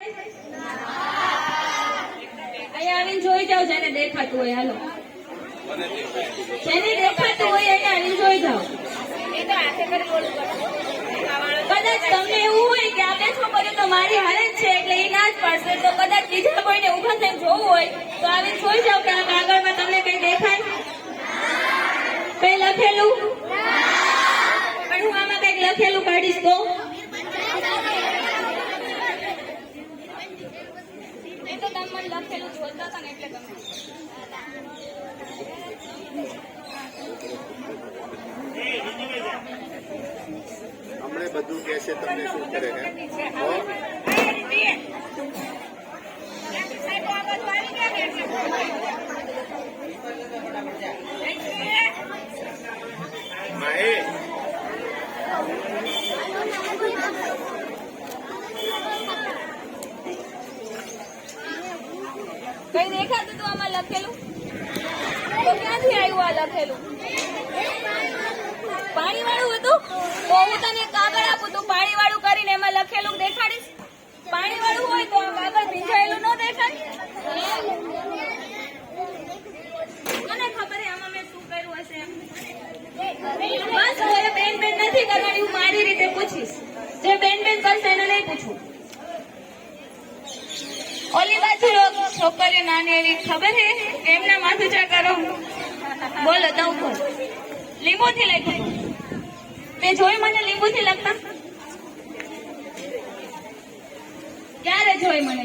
અહીંયા આવીને જોઈ જાવ જેને દેખાતું હોય. હાલો, જેને દેખાતું હોય અહીંયા આવીને જોઈ જાવ. કદાચ તમને એવું હોય કે આ બે છોકરીઓ તો મારી હારે જ છે એટલે એ ના જ પાડશે, તો કદાચ બીજા કોઈને ઉભા થઈને જોવું હોય તો આવીને જોઈ જાવ કે આ કાગળમાં તમને કઈ દેખાય, કઈ લખેલું. પણ હું આમાં કઈક લખેલું કાઢીશ તો તમે લખેલું જોતા હતા ને એટલે તમે હમણે બધું કે છે તમને શું કરે છે. કઈ દેખાતું તું આમાં લખેલું? તો ક્યાંથી આવ્યું આ લખેલું? પાણી વાળું હતું? તો હું તને કાગળ આપું, તું પાણી વાળું કરીને એમાં લખેલું દેખાડીશ. પાણી વાળું હોય તો આ કાગળ ભીંજાયેલું ન દેખાય? મને ખબર છે આમાં મેં શું કર્યું હશે. બસ હવે બેન નથી કરવાની, હું મારી રીતે પૂછીશ. જે બેન કરશે એને નહીં પૂછું. ઓલી બાજુ છોકરી નાની એવી ખબર છે એમના માથું ચા કરો. બોલો દઉં ખોલ. લીંબુથી લખ્યું. તે જોઈ મને લીંબુથી લખતા? ક્યારે જોઈ મને?